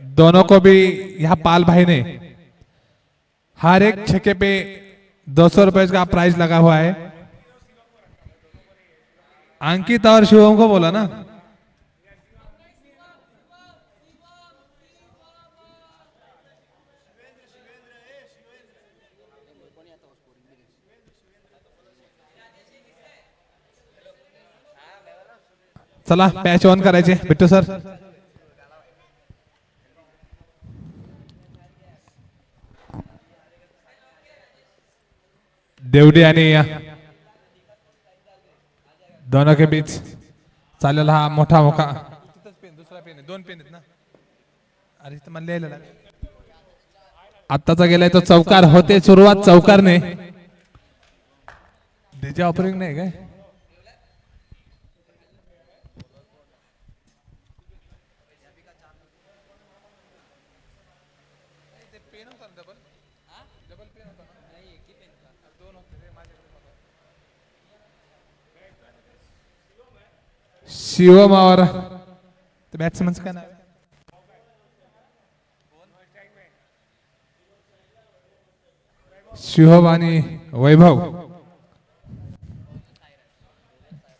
दोनों को भी यहाँ पाल भाई ने हर एक छक्के पे 200 रुपए का प्राइज लगा हुआ है। अंकित और शिवम को बोला ना। चला पॅच ऑन करायचे बिट्टू सर। देवडी आणि दोनों के बीच चालेल हा मोठा मोका। दुसरा पेन आहे, दोन पेन आहेत ना। अरे इथं मला लिहायला आत्ताचा गेलाय तो चौकार होते सुरुवात चौकारने। डीजे ऑपरिंग नाही काय? शिवम और बॅट्समन का नाव शिवम आणि वैभव।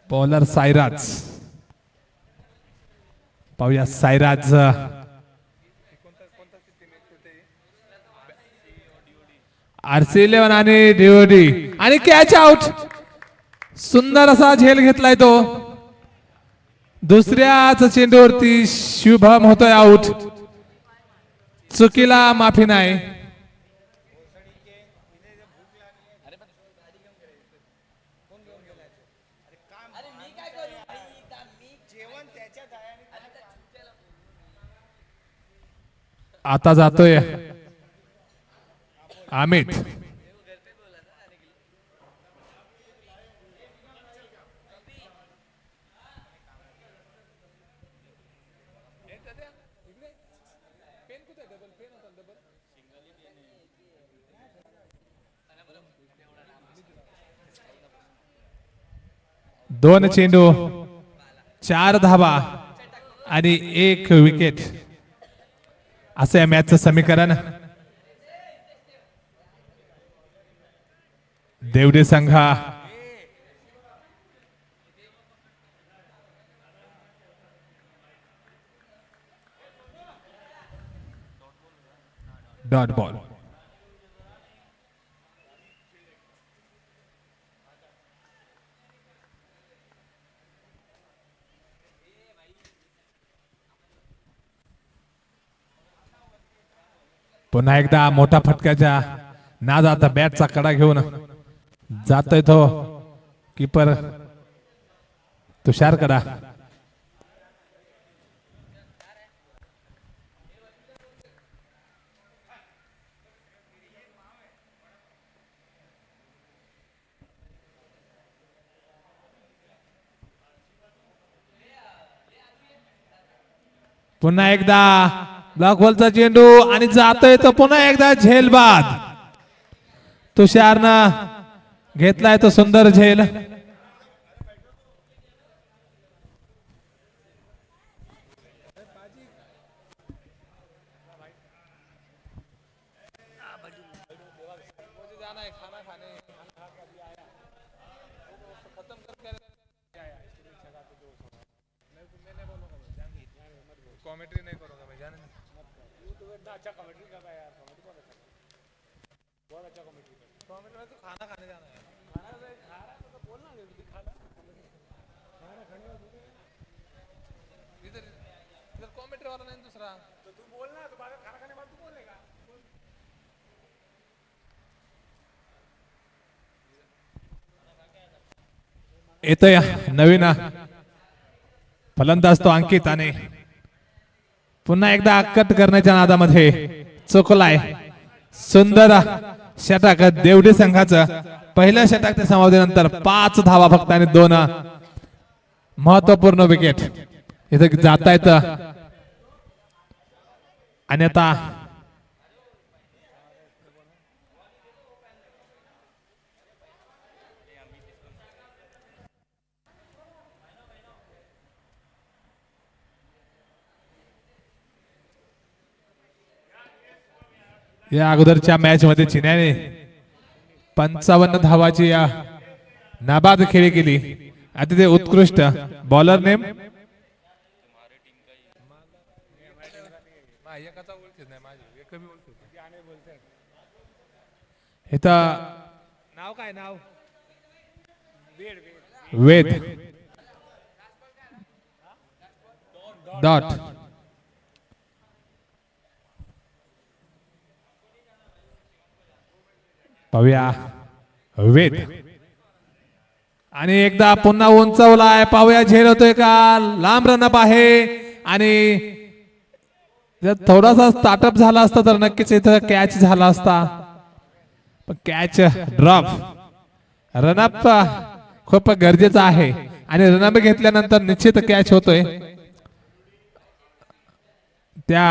बॉलर सायराज। पाहूया सायराज RC11 आणि DOD आणि कॅच आउट। सुंदर असा झेल घेतलाय तो। दुसऱ्याच चेंडूवरती शुभम होतोय आउट। चुकीला माफी नाही। आता जातोय अमित। दोन चेंडू 4 धावा आणि 1 विकेट असं या मॅचचं समीकरण। देवडे संघा डॉट बॉल। पुन्हा एकदा मोठा फटक्याच्या ना जाता बॅटचा कडा घेऊन जातोय तो कीपर तुषार कडा। पुन्हा एकदा ब्लॉक होलचा चेंडू आणि जातोय तो पुन्हा एकदा झेल बाद। तुषारनं घेतलाय तो सुंदर झेल। कमेंट्री नहीं करूंगा मैं जाने अच्छा कमेंट्री कर रहा है यार कमेंट्री बहुत अच्छा कमेंट्री कमेंट्री में तो खाना खाने जाना है खाना खा रहा है तो बोलना खाना खाना खाने इधर इधर कमेंट्री वाला नहीं दूसरा तो तू बोलना तो बाद खाना खाने बाद तू बोलेगा। येतोय नवीन फलंदाज तो अंकित आणि पुन्हा एकदा कट करण्याच्या नादामध्ये चुकलाय। सुंदर षटक देवडी संघाचं पहिल्या षटक ते समाप्तीनंतर 5 धावा फक्त आणि 2 महत्वपूर्ण विकेट इथे जाता येतं। आणि आता या अगोदरच्या मॅच मध्ये चिन्याने 55 धावाची या नाबाद खेळी केली. अतिशय उत्कृष्ट बॉलर नेम इथं नाव काय नाव वेद डॉट पाहूया वेद आणि एकदा पुन्हा उंचावलाय. पाहूया झेल होतोय का. लांब रनअप आहे आणि जर थोडासा स्टार्टअप झाला असता तर नक्कीच इथं कॅच झाला असता. पण कॅच ड्रॉप. रनअप खूप गरजेचं आहे आणि रनअप घेतल्यानंतर निश्चित कॅच होतोय. त्या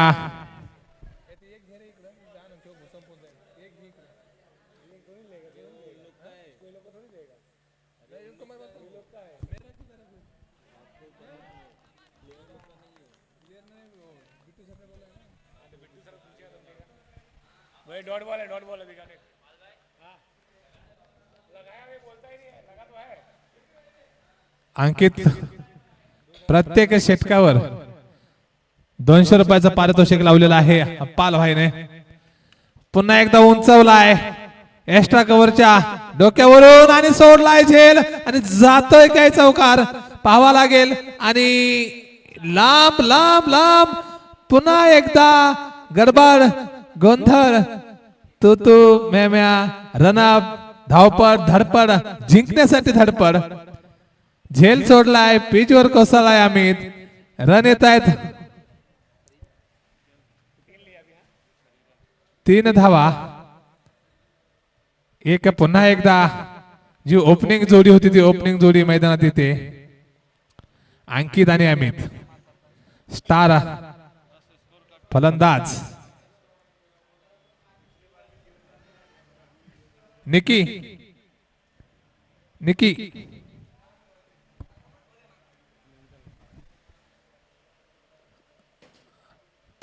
डॉट बॉल है, डॉट बॉल है, दिखा दे। हाँ लगाया भाई, बोलता ही नहीं है, लगा तो है। अंकित प्रत्येक षटकावर 200 रुपयाचं पारितोषिक लावलेलं आहे अप्पाल भाईने. पुन्हा एकदा उंचावलाय एक्स्ट्रा कव्हरच्या डोक्यावरून आणि सोडलाय झेल आणि जातोय काय चौकार. पाहावा लागेल आणि लांब लांब लांब पुन्हा एकदा गडबड गोंधळ तू तू मेम्या. रनअप धावपड धडपड जिंकण्यासाठी धडपड. झेल सोडलाय पिचवर कोसळलाय अमित. रन येत आहेत 3 धावा. एक पुन्हा एकदा जी ओपनिंग जोडी होती ती ओपनिंग जोडी मैदानात येते. अंकित आणि अमित स्टार फलंदाज. निकी निकी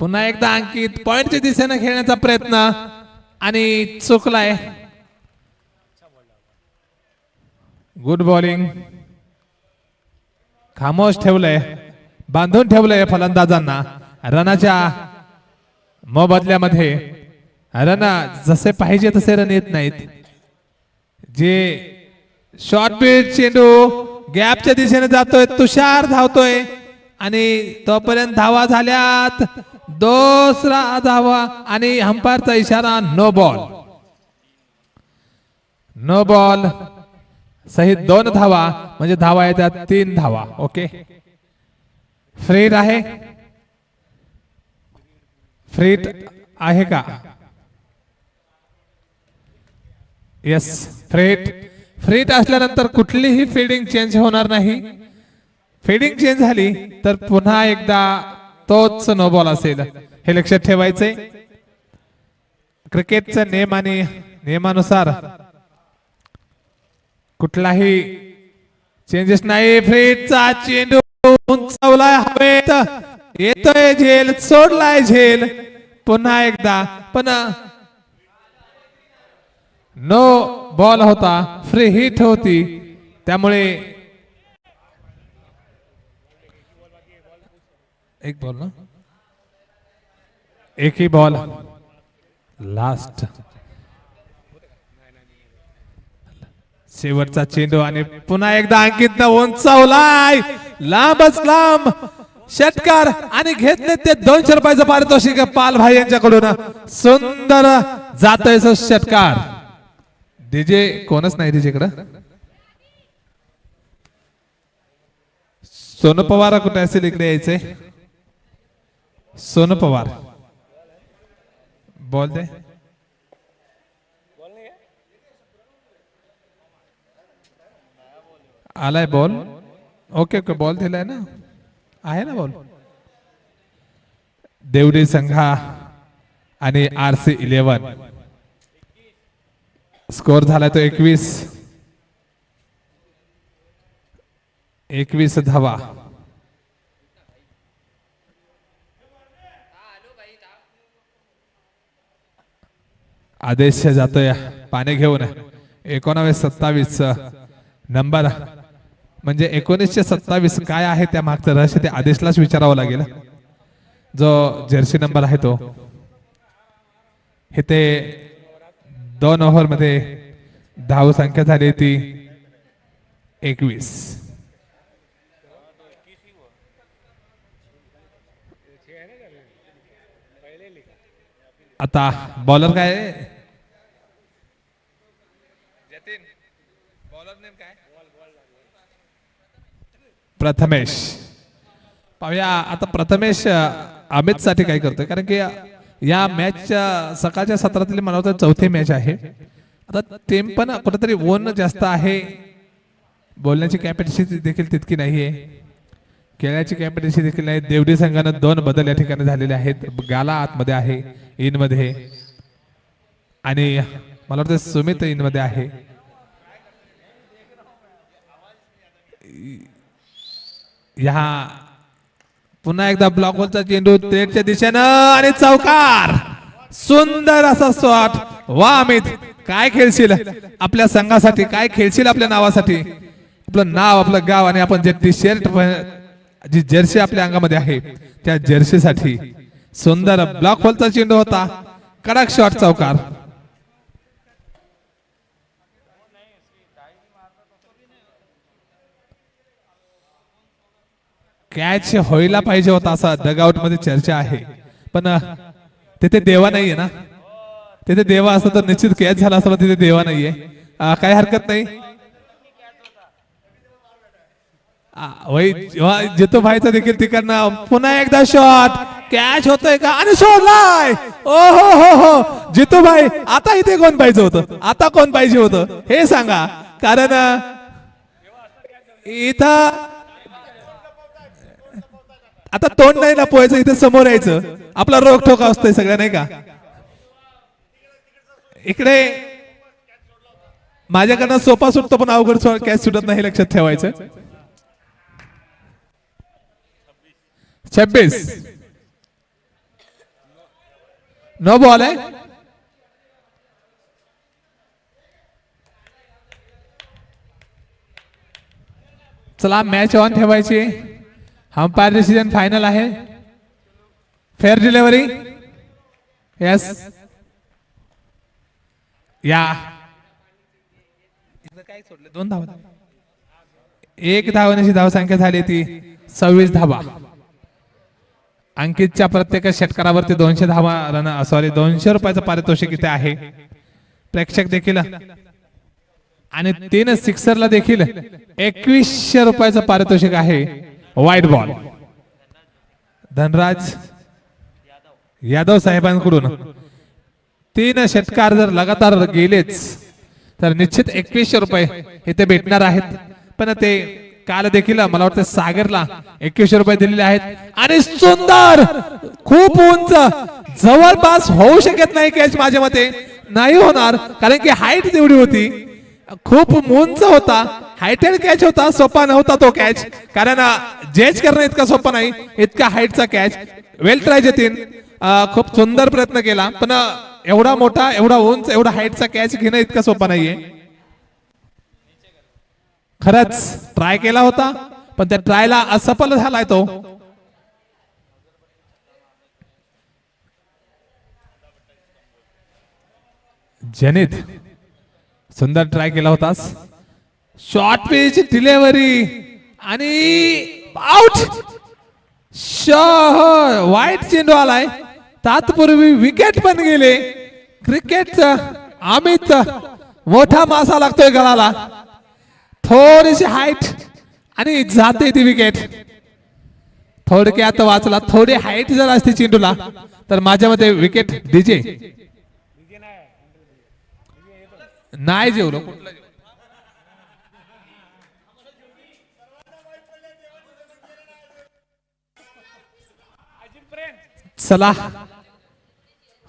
पुन्हा एकदा अंकित पॉइंटच्या दिशेने खेळण्याचा प्रयत्न आणि चुकलाय. Good bowling. खामोश ठेवलंय बांधून ठेवलंय फलंदाजांना. रनाच्या मोबदल्यामध्ये रन जसे पाहिजे तसे रन येत नाहीत. जे शॉर्ट पिच चेंडू गॅपच्या दिशेने जातोय. तुषार धावतोय आणि तोपर्यंत धावा झाल्यात. दुसरा धावा आणि अंपायरचा इशारा नो बॉल. नो बॉल सहित 2 धावा म्हणजे धावा येतात 3 धावा. ओके फ्रीट आहे. फ्रीट आहे का. येस फ्रीट. फ्रीट असल्यानंतर कुठलीही फिल्डिंग चेंज होणार नाही. फिल्डिंग चेंज झाली तर पुन्हा एकदा तोच नो बॉल असेल. हे लक्षात ठेवायचंय. क्रिकेटचा नियम आणि नियमानुसार कुठलाही चेंजेस नाही. फ्रीटचा चेंडू उंचावलाय हवेत. येतोय झेल सोडलाय झेल. पुन्हा एकदा पण नो बॉल होता. फ्री हिट होती त्यामुळे एक बॉल ना एकही बॉल लास्ट. शेवटचा चेंडू आणि पुन्हा एकदा अंकित उंचावलाय लांबच लांब षटकार आणि घेतले ते 200 रुपयाचं पारितोषिक पाल भाई यांच्याकडून. सुंदर जातोय षटकार. डीजे कोणच नाही डीजेकडं. सोनू पवार कुठे असेल इकडे यायचंय. सोनू पवार बॉल दे. आलाय बॉल. ओके ओके बॉल दिलाय ना. आहे ना बॉल. देवडी संघा आणि RC 11 स्कोर झाला तो 21 धावा. आदेश जातोय पाणी घेऊन 1927 नंबर म्हणजे 1927 काय आहे त्या मागचं रहस्य ते आदेशलाच विचारावं लागेल. जो जर्सी नंबर आहे तो इथे 2 ओव्हर मध्ये धाव संख्या झाली ती 21. आता बॉलर काय जतीन बॉलर नेम काय प्रथमेश. पाहूया आता प्रथमेश अमित साठी काय करतोय कारण की या मॅचच्या सकाळच्या सत्रातली मला वाटतं चौथी मॅच आहे. आता टीम पण कुठेतरी ओन जास्त आहे. बोलण्याची कॅपॅसिटी देखील तितकी नाहीये. खेळण्याची कॅपॅसिटी देखील नाही. देवडी संघानं 2 बदल या ठिकाणी झालेले आहेत. गाला आतमध्ये आहे इन मध्ये आणि मला वाटतं सुमित इन मध्ये आहे. या पुन्हा एकदा ब्लॉक बॉलचा चेंडू थेटच्या दिशेनं आणि चौकार. सुंदर असा शॉट. वा अमित काय खेळशील आपल्या संघासाठी काय खेळशील आपल्या नावासाठी. आपलं नाव आपलं गाव आणि आपण जे टी शर्ट जी जर्सी आपल्या अंगामध्ये आहे त्या जर्सीसाठी सुंदर ब्लॉक होलचा चेंडू होता. कडक शॉट चौकार. कॅच व्हायला पाहिजे होता असा डगआउट मध्ये चर्चा आहे पण तिथे देवा नाहीये ना. तिथे देवा असता तर निश्चित कॅच झाला असता. तिथे देवा नाहीये. काही हरकत नाही. जितू भाईचा देखील तिकडनं पुन्हा एकदा शॉट. कॅच होतोय का आणि सोडलाय. ओ हो हो हो जितू भाई आता इथे कोण पाहिजे होतं. आता कोण पाहिजे होतं हे सांगा. कारण इथं आता तोंड नाही लपवायचं. इथे समोर यायचं. आपला रोग ठोका असतोय सगळं नाही का. इकडे माझ्याकडनं सोपा सुटतो पण अवघड कॅच सुटत नाही लक्षात ठेवायचं. 26 नो बॉल आहे. चला मॅच ऑन ठेवायची. अंपायर डिसिजन फायनल आहे. फेअर डिलिव्हरी यस या काय सोडले 2 धावा. 1 धावण्याची धावसंख्या झाली ती 26 धावा. अंकितच्या प्रत्येक षटकारावरती 200 धावा रन सॉरी 200 रुपयाचं पारितोषिक इथे आहे. प्रेक्षक देखील आणि 3 सिक्सरला देखील 2100 रुपयाचं पारितोषिक आहे. वाईट बॉल धनराज यादव साहेबांकडून 3 षटकार जर लगातार गेलेच तर निश्चित 2100 रुपये इथे भेटणार आहेत. पण ते काल देखील मला वाटतं सागरला 2100 रुपये दिलेले आहेत. आणि सुंदर खूप उंच जवळपास होऊ शकत नाही कॅच. माझ्या मते नाही होणार कारण की हाईट तेवढी होती. खूप उंच होता. हायटेड कॅच होता. सोपा नव्हता तो कॅच कारण जज करणं इतका सोपा नाही. इतका हाईटचा कॅच. वेल ट्राय जतीन. खूप सुंदर प्रयत्न केला पण एवढा मोठा एवढा उंच एवढा हाईटचा कॅच घेणं इतका सोपा नाहीये. खरंच ट्राय केला होता पण त्या ट्रायला असफल झालाय तो. जनित सुंदर ट्राय केला होतास. शॉर्ट पिच डिलिव्हरी आणि आउट. वाईट चेंडू आलाय. तात्पूर्वी विकेट पण गेले. क्रिकेटचा अमित मोठा मासा लागतोय गळाला. थोडीशी हाईट आणि जाते ती विकेट. थोडक्यात वाचला. थोडी हाईट जर असते चेंडूला तर माझ्या मते विकेट डीजे नाही जेवलो. चला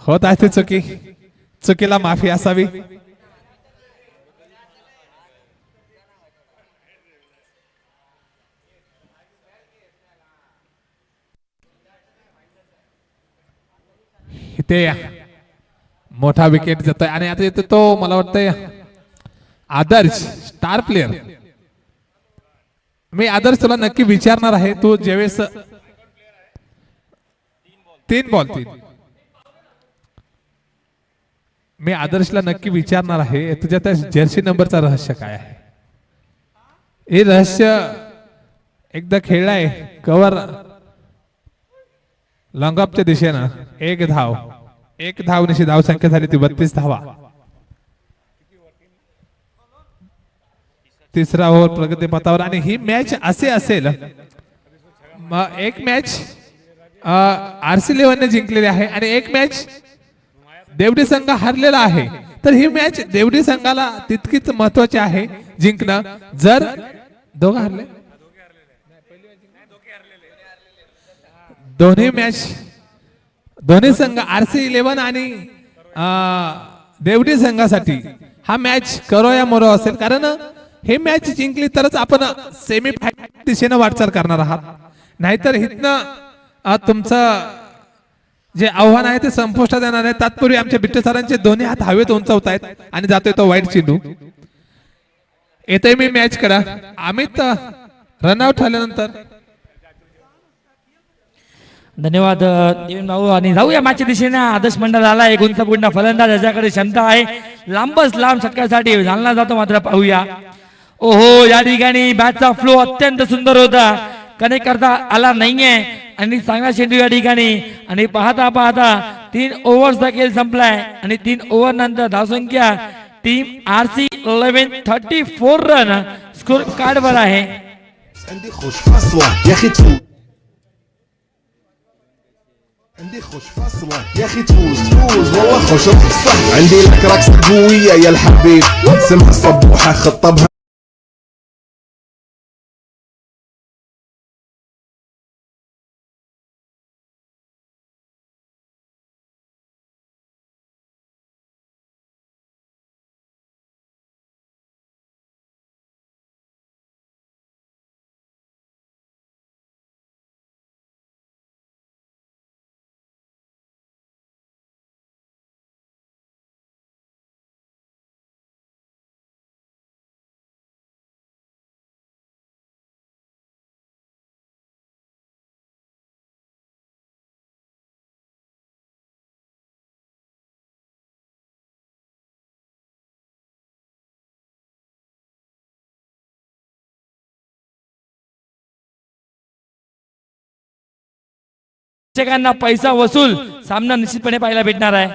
होत आहे चुकी. चुकीला माफी असावी. इथे मोठा विकेट जातोय आणि आता येतो तो मला वाटतंय आदर्श स्टार प्लेयर. मी आदर्श तुला नक्की विचारणार आहे तू ज्यावेळेस 3 बॉल मी आदर्शला नक्की विचारणार आहे तुझ्या त्या जर्सी नंबरचा रहस्य काय आहे. हे रहस्य एकदा खेळलाय कव्हर लॉंगऑफच्या दिशेनं 1 धावनिशी धाव संख्या झाली ती 32 धावा. तिसरा ओव्हर प्रगती पथावर आणि ही मॅच असे असेल एक मॅच RC11 ने जिंकलेली आहे आणि एक मॅच देवडी संघ हरलेला आहे. तर ही मॅच देवडी संघाला तितकीच महत्वाची आहे जिंकणं. जर दोघं हरले दोन्ही संघ RC11 आणि देवडी संघासाठी हा मॅच करो या मरो असेल कारण हे मॅच जिंकली तरच आपण सेमी फायनल दिशेने वाटचाल करणार आहात. नाहीतर इथनं तुमचं जे आव्हान आहे ते संपुष्टात येणार आहे. तत्पूर्वी आमच्या बिट्टे सरांचे दोन्ही हात हवेत उंचावत आहेत आणि जातोय तो वाईट चेंडू. येते मी मॅच करा अमित रनआउट झाल्यानंतर. धन्यवाद देवेन भाऊ आणि जाऊया मॅचच्या दिशेने. आदर्श मंडळ आला एक गुंतपूर्ण फलंदाज याच्याकडे क्षमता आहे लांबच लांब षटकासाठी जाणला जातो. मात्र पाहूया ओहो या ठिकाणी बॅटचा फ्लो अत्यंत सुंदर होता कनेक्ट करता आला नाहीये आणि चांगला चेंडू या ठिकाणी आणि पाहता पाहता 3 ओव्हर्सचा खेळ संपलाय आणि 3 ओव्हर नंतर धावसंख्या टीम RC11 34 रन स्कोर कार्डवर आहे. عندي خوش فاصلة يا اخي تفوز عندي خوش فاصلة يا اخي تفوز والله خوش صح عندي لك رقصة قوية يا الحبيب سمع الصبوحة خطبها प्रेक्षकांना पैसा वसूल सामना निश्चितपणे पाहायला भेटणार आहे.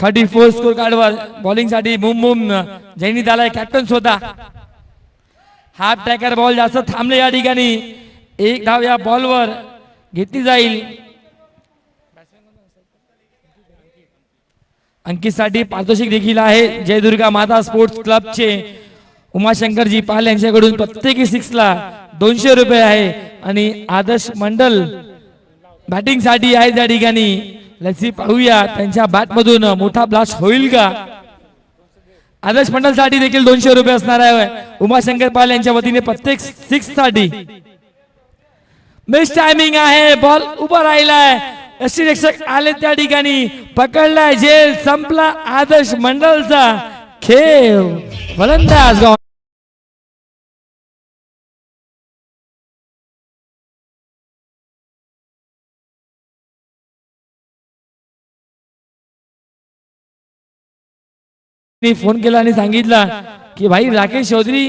34 स्कोर कार्डवर बॉलिंग साठी मुम जैनीत आलाय कॅप्टन स्वतः. हाफ ट्रॅकर बॉल जास्त थांबले या ठिकाणी 1 धाव या बॉलवर घेतली जाईल. अंकित साठी पारितोषिक देखील आहे. जयदुर्गा माता स्पोर्ट्स क्लबचे उमाशंकरजी पाल यांच्याकडून प्रत्येकी 6 ला 200 रुपये आहे आणि आदर्श मंडल बॅटिंग साठी आहे त्या ठिकाणी. लसी पाहूया त्यांच्या बॅट मधून मोठा ब्लास्ट होईल का. आदर्श मंडल साठी देखील 200 रुपये असणार आहे. उमाशंकर पाल यांच्या वतीने प्रत्येक 6 साठी मिस टायमिंग आहे. बॉल उभा राहिलाय यष्टीरक्षक आले त्या ठिकाणी पकडलाय जेल संपला आदर्श मंडलचा खेळ. फलंदाज फोन केला आणि सांगितला कि भाई राकेश चौधरी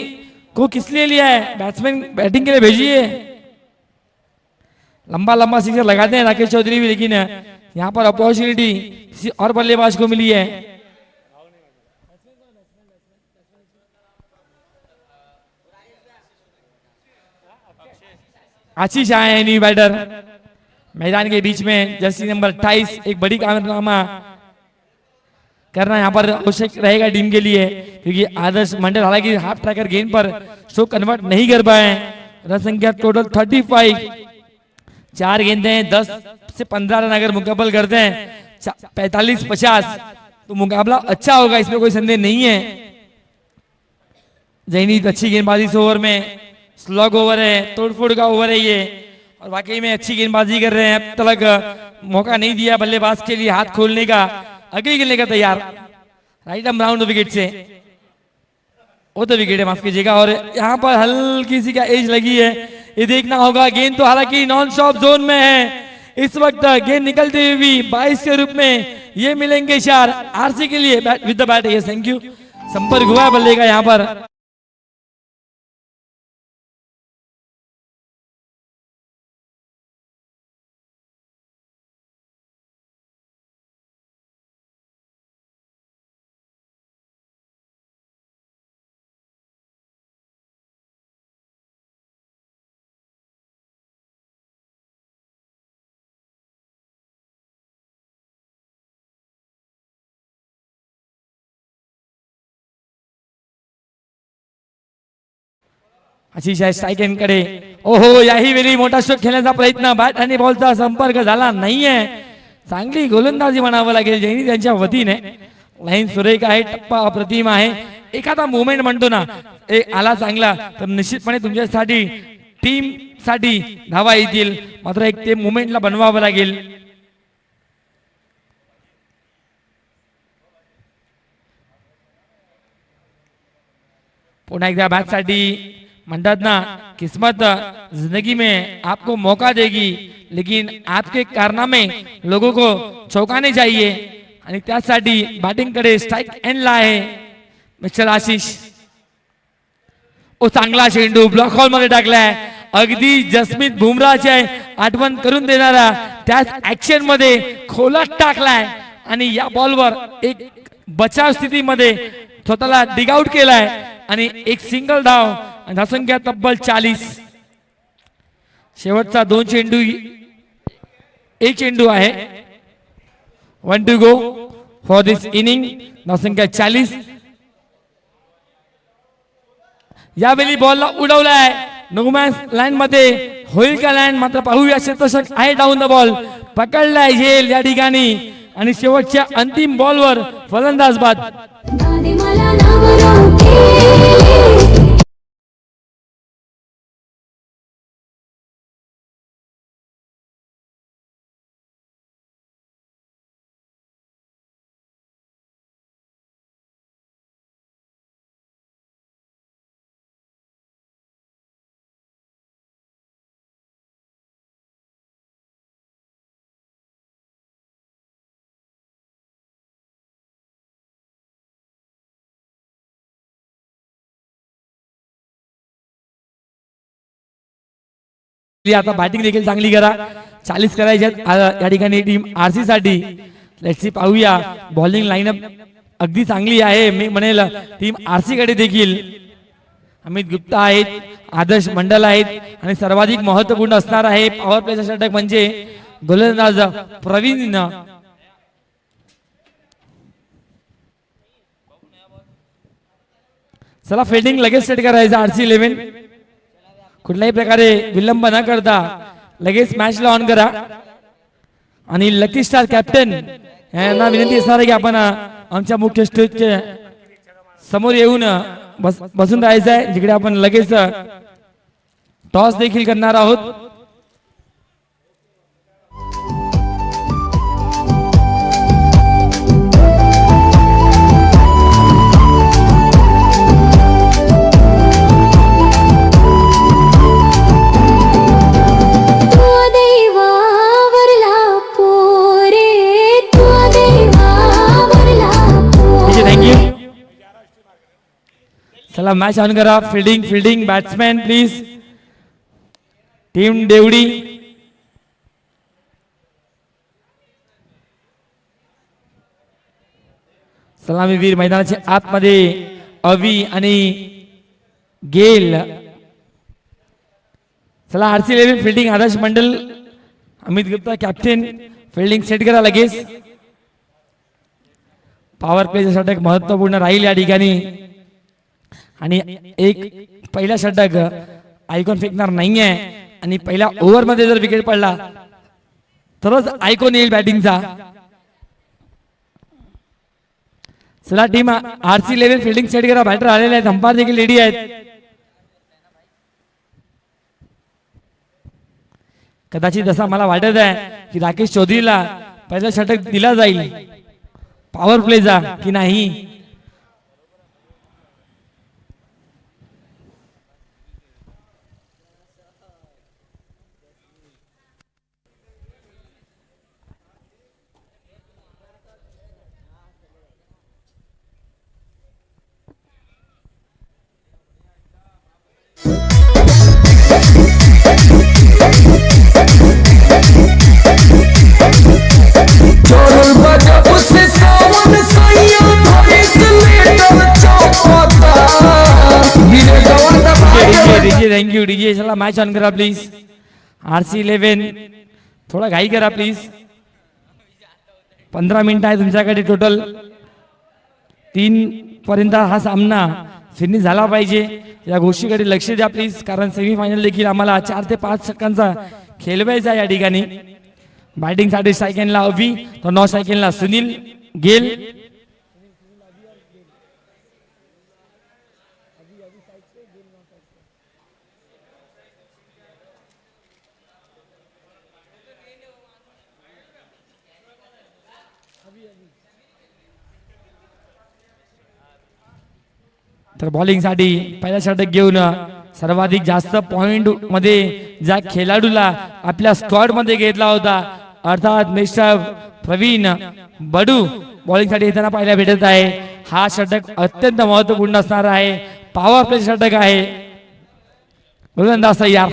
को किस लिए लिया है बैट्समैन बैटिंग के लिए भेजिए. लंबा लंबा सिक्सर लगाते हैं राकेश चौधरी भी लेकिन यहाँ पर अपॉर्चुनिटी किसी और बल्लेबाज को मिली है. आशीष आए हैं न्यू बैटर मैदान के बीच में. जर्सी नंबर 28 एक बड़ी कारनामा करना यहाँ पर आवश्यक रहेगा टीम के लिए क्योंकि आदर्श मंडल हालांकि हाफ ट्रैकर गेंद पर स्ट्रोक कन्वर्ट नहीं कर पाए. रन संख्या टोटल 35. 4 गेंदें 10 से 15 रन अगर मुकाबला करते हैं 45-50 तो मुकाबला अच्छा होगा इसमें कोई संदेह नहीं है. जैनी अच्छी गेंदबाजी इस ओवर में स्लॉग ओवर है तोड़फोड़ का ओवर है ये और वाकई में अच्छी गेंदबाजी कर रहे हैं, अब तक मौका नहीं दिया बल्लेबाज के लिए हाथ खोलने का, अगली खेलने का तैयार, राइट आर्म राउंड विकेट से, वो तो विकेट है माफ कीजिएगा। और यहाँ पर हल्की सी क्या एज लगी है, ये देखना होगा। गेंद तो हालांकि नॉन स्टॉप जोन में है इस वक्त, गेंद निकलती हुई 22 के रूप में ये मिलेंगे 4 आरसी के लिए विद the bat. Yes thank you, संपर्क हुआ है बल्ले का यहाँ पर। अतिशय स्ट्राईककडे, ओहो याही वेळी मोठा स्ट्रोक खेळण्याचा प्रयत्न, बॅट आणि बॉलचा संपर्क झाला नाहीये, चांगली गोलंदाजी म्हणावं लागेल जैनी त्यांच्या वतीने। लाईन सुरेख आहे, टप्पा अप्रतिम आहे, एखादा मुवमेंट म्हणतो ना आला चांगला तर निश्चितपणे तुमच्यासाठी टीम साठी धावा येतील, मात्र एक ते मुवमेंटला बनवावं लागेल। पुन्हा एकदा बॅट साठी म्हणतात ना किस्मत जिंदगी में आपको मौका देगी, लेकिन आपके कारनामे लोगों को चौंकाने चाहिए, आणि त्यासाठी बॅटिंग कडे स्ट्राइक एंडला आहे मिस्टर आशिष। ओ चांगला चेंडू ब्लॉक हॉल मध्ये टाकलाय, अगदी जसमीत बुमराहचे आठवण करून देणारा त्याच ऍक्शन मध्ये खोलात टाकलाय, आणि या बॉलवर एक बचाव स्थितीमध्ये स्वतःला डिग आउट केलाय, आणि एक सिंगल धाव, धावसंख्या तब्बल 40। शेवटचा 2 चेंडू, 1 चेंडू आहे, 1 to go for this inning, धावसंख्या 40। यावेळी बॉलला उडवलाय नो मॅन्स लाईन मध्ये, होईल का लँड, मात्र पाहूया क्षेत्ररक्षक आहे डाऊन द बॉल, पकडलाय येईल या ठिकाणी, आणि शेवटच्या अंतिम बॉलवर फलंदाज बाद। आता बॅटिंग देखील चांगली करा, 40 करायचे या ठिकाणी टीम आरसी साठी। लेट्स सी पाहूया, बॉलिंग लाईनअप अगदी चांगली आहे, मी म्हणेल टीम आरसी कडे देखील अमित गुप्ता आहेत, आदर्श मंडल आहेत, आणि सर्वाधिक महत्त्वपूर्ण असणार आहे पॉवर प्लेचा षटक म्हणजे गोलंदाज प्रवीण। चला फिल्डिंग लगेच सेट करायचं आरसी 11, कुठल्याही प्रकारे विलंब न करता लगेच मॅचला ऑन करा, आणि लकी स्टार कॅप्टन यांना विनंती असणार आहे की आपण आमच्या मुख्य स्टेजच्या समोर येऊन बसून राहायचं आहे, जिकडे आपण लगेच टॉस देखील करणार आहोत। चला मॅच ऑन करा, फील्डिंग बॅट्समॅन प्लीज, टीम देवडी। सलामीवीर मैदानाच्या आतमध्ये अवी आणि गेल। चला RC 11 fielding Adarsh Mandal, Amit Gupta captain, fielding set करा लगेच। पॉवर प्लेचा षटक महत्त्वपूर्ण राहील या ठिकाणी, आणि एक पहिला षटक आयकॉन फेकणार नाहीये, आणि पहिल्या ओव्हर मध्ये जर विकेट पडला तरच आयकॉन येईल बॅटिंगचा। चला टीम आरसी 11 फील्डिंग सेट करा, बॅटर आलेले आहेत, अंपायर देखील रेडी आहेत। कदाचित असं मला वाटत आहे की राकेश चौधरीला पहिला षटक दिला जाईल पॉवर प्लेचा की नाही. Thank you DJ. चला मॅच ऑन करा प्लीज. RC11 थोडा घाई करा प्लीज. 15 मिनिटं आहे तुमच्याकडे टोटल. 3 पर्यंत हा सामना फिनिश झाला पाहिजे. या गोष्टीकडे लक्ष द्या प्लीज, कारण सेमीफायनल देखील आम्हाला 4 ते 5 षटकांचा खेळवायचा या ठिकाणी. बॅटिंग साठी सेकंडला अभि, तर नॉन सेकंडला सुनील गेल. तर बॉलिंग साठी पहिला षटक घेऊन सर्वाधिक जास्त पॉइंट मध्ये ज्या खेळाडूला आपल्या स्क्वॉड मध्ये घेतला होता, अर्थात मिस्टर प्रवीण बडू बॉलिंग साठी येताना पाहायला भेटत आहे. हा षटक अत्यंत महत्वपूर्ण असणार आहे. पॉवर प्ले षटक आहे. गोलंदाज तयार.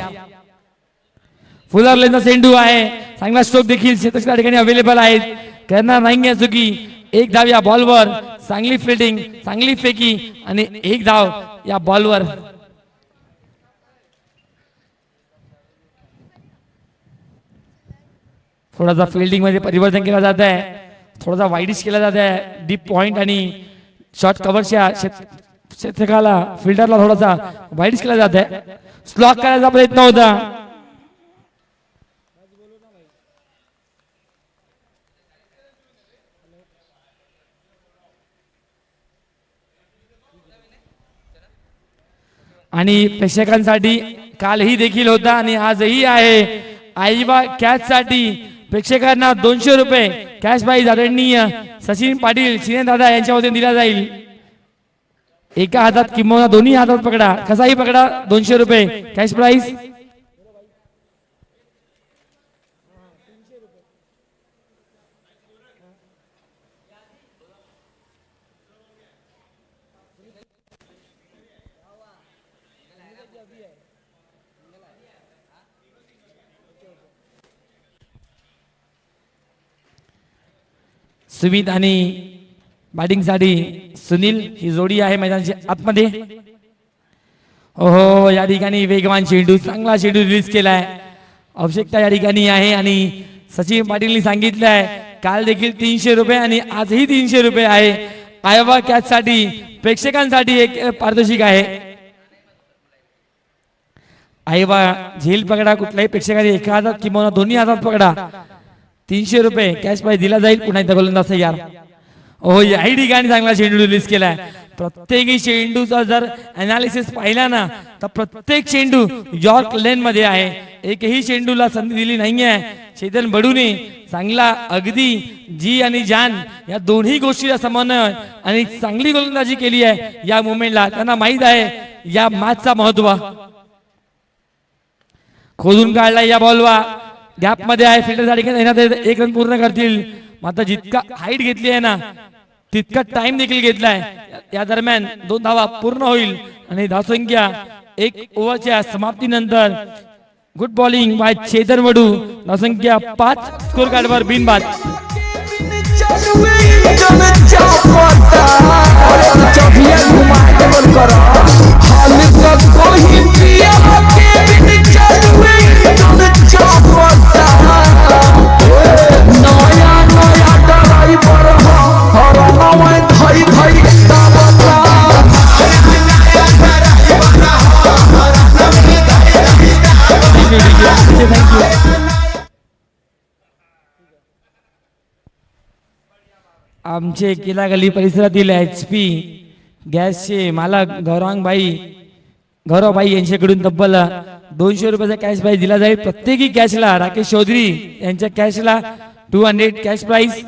फुलर लेनचा चेंडू आहे. चांगला स्ट्रोक देखील त्या ठिकाणी अवेलेबल आहेत. करणार नाही चुकी. 1 धाव या बॉलवर. चांगली फिल्डिंग, चांगली फेकी आणि 1 धाव या बॉलवर. थोडासा फिल्डिंग मध्ये परिवर्तन केला जात आहे. थोडासा वाईडिश केला जात आहे. डीप पॉइंट आणि शॉर्ट कव्हरच्या क्षेत्रकाला फिल्डरला थोडासा वाईडिश केला जात आहे. स्लॉक करायचा प्रयत्न होता. आणि प्रेक्षकांसाठी कालही देखील होता आणि आजही आहे. आईवा कॅच साठी प्रेक्षकांना 200 रुपये कॅश प्राइज आदरणीय सचिन पाटील सिने दादा यांच्या वतीने दिला जाईल. एका हातात किंवा दोन्ही हातात पकडा, कसाही पकडा, 200 रुपये कॅश प्राइज. सुमित आणि बॅटिंग साठी सुनील ही जोडी आहे मैदानाच्या आतमध्ये. ओहो, या ठिकाणी वेगवान चेंडू, चांगला चेंडू रिलीज केलाय. आवश्यकता या ठिकाणी आहे आणि सचिन पाटीलनी सांगितलं आहे काल देखील 300 रुपये आणि आजही 300 रुपये आहे. आयवा कॅच साठी प्रेक्षकांसाठी एक पारितोषिक आहे. आयवा झेल पकडा, कुठल्याही प्रेक्षकाने एका हातात किंवा दोन्ही हातात पकडा, 300 रुपये कॅश प्राइज दिला जाईल. पुन्हा एकदा गोलंदाज तयार. हो, याही ठिकाणी चांगला चेंडू रिलीज केलाय. प्रत्येक चेंडूचा जर अनालिसिस पाहिला ना तर प्रत्येक चेंडू यॉर्क लेन मध्ये आहे. एकही चेंडूला संधी दिली नाहीये. चेतन बडूने चांगला अगदी जी आणि जान या दोन्ही गोष्टीला समन्वय आणि चांगली गोलंदाजी केली आहे या मुवमेंटला. त्यांना माहित आहे या मॅचचा महत्व. खोदून काढला या बॉलवा, गॅप मध्ये आहे. फिल्डर साठी 1 रन पूर्ण करतील. मात्र जितका हाईट घेतली आहे ना तितका टाइम देखील घेतलाय. या दरम्यान 2 धावा पूर्ण होईल आणि धावसंख्या 1 ओव्हरच्या समाप्तीनंतर गुड बॉलिंग बाय चेतन वडू. धावसंख्या 5, स्कोर कार्डवर बिनबाद. आमचे किल्ला गल्ली परिसरातील HP गॅसचे मालक गौरवबाई यांच्याकडून तब्बल 200 रुपयाचा कॅश प्राइज दिला जाईल प्रत्येकी कॅशला. राकेश चौधरी यांच्या कॅशला 200 कॅश प्राइज.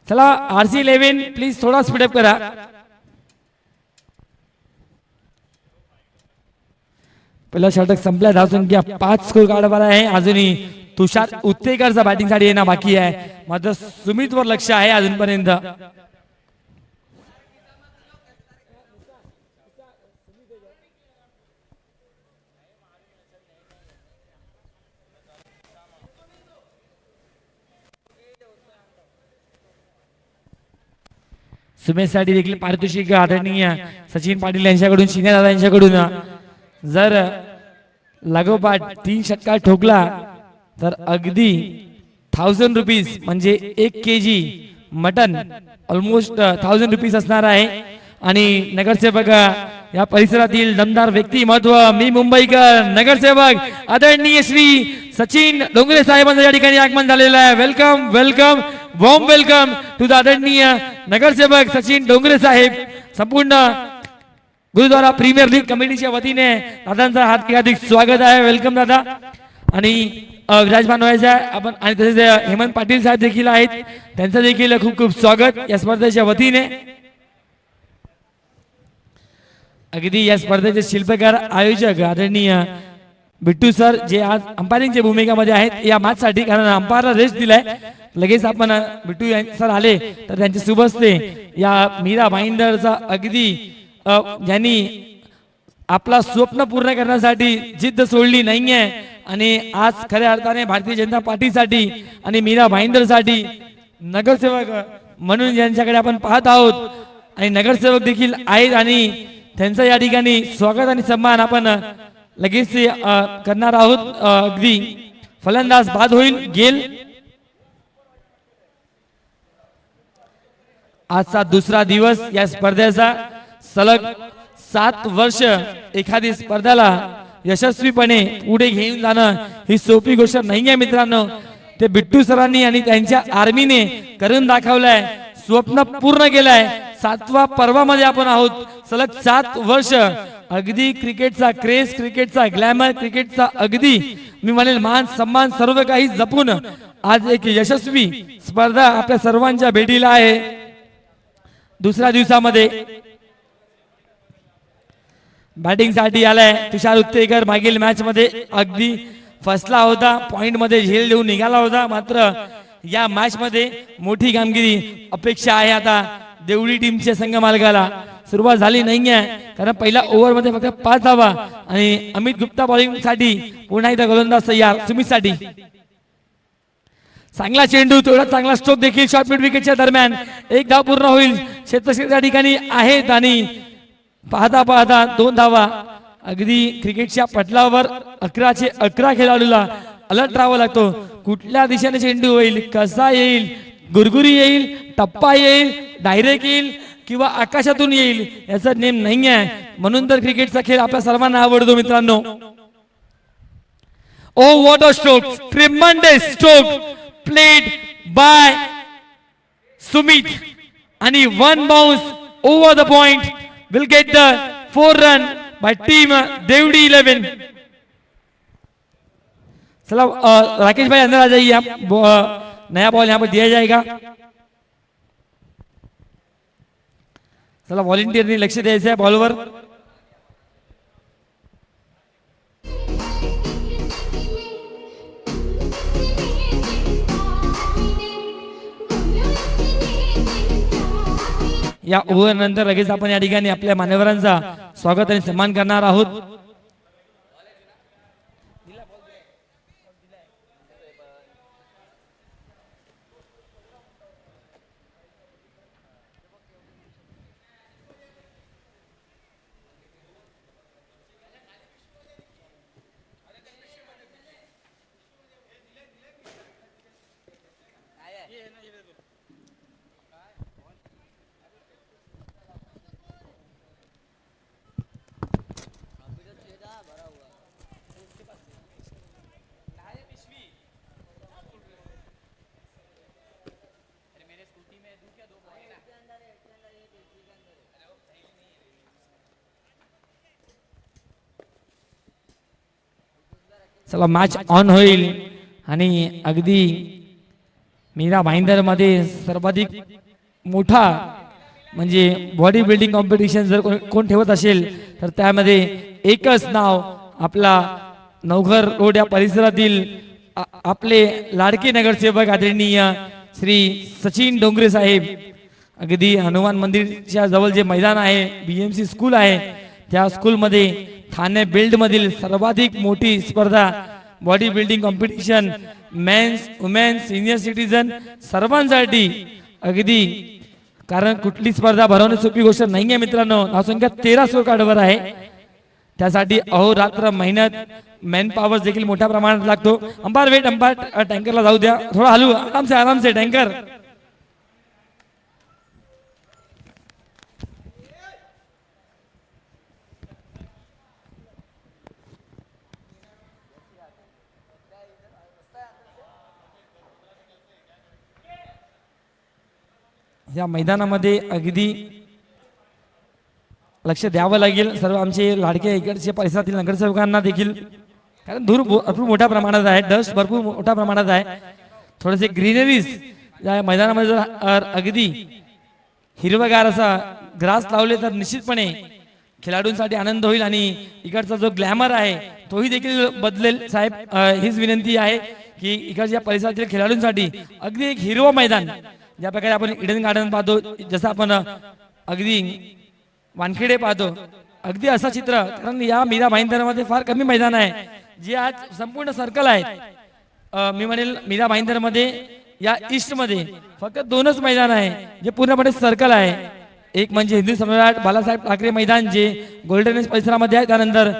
चला RC11 प्लीज थोडा स्पीडअप करा. पहिला षटक संपला. धावसंख्या 5 स्कोर काढावा आहे. अजूनही तुषार उत्तेकरचा बॅटिंग साठी येणं बाकी आहे. मात्र सुमितवर लक्ष आहे अजूनपर्यंत. सुमेशसाठी देखील पारितोषिक आदरणीय सचिन पाटील यांच्याकडून, शिंदे दादा यांच्याकडून. जर लागोपाठ 3 षटकार ठोकला तर अगदी 1000 रुपीज म्हणजे 1 kg मटन ऑलमोस्ट 1000 रुपीज असणार आहे. आणि नगरसेवक या परिसरातील दमदार व्यक्तिमत्व, मी मुंबईकर नगरसेवक आदरणीय श्री सचिन डोंगरे साहेबांचं या ठिकाणी आगमन झालेलं आहे. Welcome welcome warm welcome to the आदरणीय नगरसेवक सचिन डोंगरे साहेब. संपूर्ण गुरुद्वारा प्रीमियर लीग कमिटीच्या वतीने दादांचं हार्दिक स्वागत आहे. वेलकम दादा. आणि विराजमान व्हायचं आहे आपण. आणि तसेच हेमंत पाटील साहेब देखील आहेत, त्यांचं देखील खूप खूप स्वागत या स्पर्धेच्या वतीने. अगदी या स्पर्धेचे शिल्पकार आयोजक आदरणीय बिट्टू सर, जे आज अंपायरिंगच्या भूमिकामध्ये आहेत या मॅच साठी, कारण अंपायरला रेस्ट दिलाय. लगेच आपण बिट्टू सर आले तर त्यांचे शुभ हस्ते या मीरा भाईंदरचा अगदी ज्यांनी आपला स्वप्न पूर्ण करण्यासाठी जिद्द सोडली नाहीये आणि आज खऱ्या अर्थाने भारतीय जनता पार्टीसाठी आणि मीरा भाईंदरसाठी नगरसेवक म्हणून ज्यांच्याकडे आपण पाहत आहोत आणि नगरसेवक देखील आहेत आणि त्यांचं या ठिकाणी स्वागत आणि सन्मान आपण लगेच करणार आहोत. अगदी फलंदाज बाद होईल गेल. आजचा दुसरा दिवस या स्पर्धेचा. सलग 7 वर्ष एखादी स्पर्धेला यशस्वीपणे पुढे घेऊन जाणं ही सोपी गोष्ट नाहीये मित्रांनो. ते बिट्टू सरांनी आणि त्यांच्या आर्मीने करून दाखवलंय, स्वप्न पूर्ण केलंय. 7व्या पर्वामध्ये आपण आहोत. सलग 7 वर्ष अगदी क्रिकेटचा क्रेज, क्रिकेटचा ग्लॅमर, क्रिकेटचा अगदी मी म्हणेल मान सन्मान सर्व काही जपून आज एक यशस्वी स्पर्धा आपल्या सर्वांच्या भेटीला आहे. दुसऱ्या दिवसामध्ये बॅटिंग साठी आलाय तुषार उत्तेकर. मागील मॅच मध्ये अगदी फसला होता, पॉइंट मध्ये झेल देऊन निघाला होता. मात्र या मॅच मध्ये मोठी कामगिरी अपेक्षा आहे आता देवळी टीमच्या संघ मालकाला. सुरुवात झाली नाहीये कारण पहिल्या ओव्हर मध्ये फक्त 5 धावा आणि अमित गुप्ता बॉलिंग साठी पुन्हा एकदा गोलंदाज तयार. सुमित साठी चांगला चेंडू, थोडा चांगला स्ट्रोक देखील शॉर्ट मिड विकेटच्या दरम्यान. 1 धाव पूर्ण होईल. क्षेत्ररक्षक त्या ठिकाणी आहेत आणि पाहता पाहता 2 धावा. अगदी क्रिकेटच्या पटलावर 11चे 11 खेळाडूला अलर्ट राहावं लागतो. कुठल्या दिशेने चेंडू होईल, कसा येईल, गुरगुरी येईल, टप्पा येईल, डायरेक्ट येईल किंवा आकाशातून येईल याचा नेम नाही आहे. म्हणून तर क्रिकेटचा खेळ आपल्या सर्वांना आवडतो मित्रांनो. Oh what a stroke, tremendous stroke played by Sumit and 1 bounce over the point will get the 4 run by team Devdi 11. चला राकेश भाई अंदर आ जाइए आप. नया बॉल यहाँ पर दिया जाएगा. चला वॉलंटियर ने लक्ष्य द्यायचं आहे बॉलवर. या ओव्हर नंतर लगेच आपण या ठिकाणी आपल्या मान्यवरांचा स्वागत आणि सन्मान करणार आहोत. चला मॅच ऑन होईल आणि अगदी मीरा भाईंदर मध्ये सर्वाधिक मोठा म्हणजे बॉडी बिल्डिंग कॉम्पिटिशन जर कोण ठेवत असेल तर त्यामध्ये एकच नाव आपला नवघर रोड या परिसरातील आपले लाडके नगरसेवक आदरणीय श्री सचिन डोंगरे साहेब. अगदी हनुमान मंदिरच्या जवळ जे मैदान आहे BMC स्कूल आहे त्या स्कूलमध्ये ठाणे बिल्ड मधील सर्वाधिक मोठी स्पर्धा body building competition men's women's senior citizen सर्वांसाठी अगदी कारण कुठली स्पर्धा भरवणे सोपी गोष्ट नाही आहे मित्रांनो. नावसंख्या 13 स्कोर कार्डवर आहे. त्यासाठी अहोरात्र मेहनत मॅन पॉवर देखील मोठ्या प्रमाणात लागतो. अंपायर वेट अंपायर टँकरला जाऊ द्या थोडा हलू आराम से टँकर. या मैदानामध्ये अगदी लक्ष द्यावं लागेल सर्व आमचे लाडके इकडचे परिसरातील नगरसेवकांना देखील कारण धूर भरपूर मोठ्या प्रमाणात आहे डस्ट भरपूर मोठ्या प्रमाणात आहे. थोडेसे ग्रीनरीज या मैदानामध्ये जर अगदी हिरवगार असा ग्रास लावले तर निश्चितपणे खेळाडूंसाठी आनंद होईल आणि इकडचा जो ग्लॅमर आहे तोही देखील बदलेल. साहेब हीच विनंती आहे की इकडच्या परिसरातील खेळाडूंसाठी अगदी एक हिरवं मैदान ज्या प्रकारे आपण इडन गार्डन पाहतो जसं आपण अगदी वानखेडे पाहतो अगदी असं चित्र कारण या मीरा भाईंदरमध्ये फार कमी मैदान आहे जे आज संपूर्ण सर्कल आहेत. मी म्हणेल मीरा भाईंदरमध्ये या ईस्ट मध्ये फक्त 2च मैदान आहे जे पूर्णपणे सर्कल आहे. एक म्हणजे हिंदू सम्राट बाळासाहेब ठाकरे मैदान जे गोल्डन एज परिसरामध्ये आहे. त्यानंतर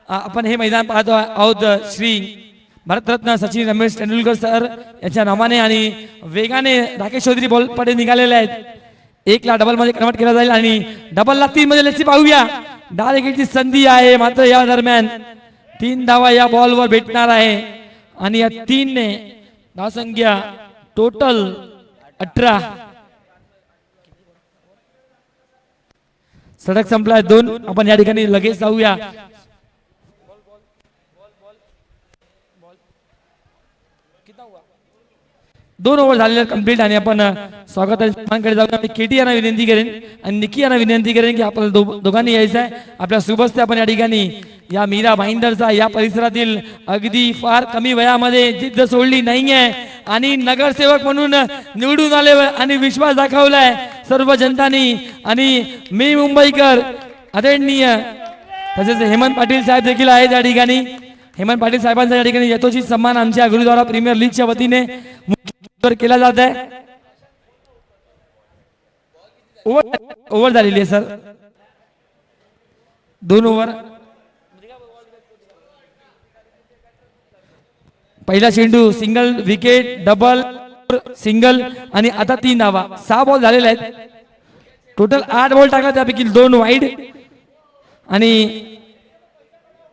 आपण हे मैदान पाहतो आहोत श्री भारतरत्न सचिन रमेश तेंडुलकर सर याच्या नावाने आणि वेगाने राकेश चौधरी बॉल पडे निघालेले आहेत. 1 ला डबल मध्ये कन्वर्ट केला जाईल आणि डबल ला 3 मध्ये लेची पाहूया. डायरेक्टची संधी आहे मात्र या दरम्यान 3 धावा या बॉलवर भेटणार आहे आणि या 3 ने धावसंख्या टोटल 18. सडक संपलाय 2. आपण या ठिकाणी लगेच जाऊया. दोन ओव्हर झालेले कंप्लीट आणि आपण स्वागताकडे जाऊया. केटी यांना विनंती करेन आणि निकी यांना विनंती करेन की आपल्याला दोघांनी यायचं आहे. आपल्या सुबस्ते आपण या ठिकाणी या मीरा भाईंदरचा या परिसरातील अगदी फार कमी वयामध्ये जिद्द सोडली नाहीये आणि नगरसेवक म्हणून निवडून आले आणि विश्वास दाखवलाय सर्व जनतानी आणि मी मुंबईकर आदरणीय तसेच हेमंत पाटील साहेब देखील आहेत या ठिकाणी. हेमंत पाटील साहेबांचा या ठिकाणी यथोचित सन्मान आमच्या गुरुद्वारा प्रीमियर लीगच्या वतीने केला जात आहे. ओव्हर झालेली आहे सर 2 ओव्हर. पहिला चेंडू सिंगल विकेट डबल सिंगल आणि आता 3 धावा 6 बॉल झालेले आहेत. टोटल 8 बॉल टाकला त्यापैकी 2 वाईड आणि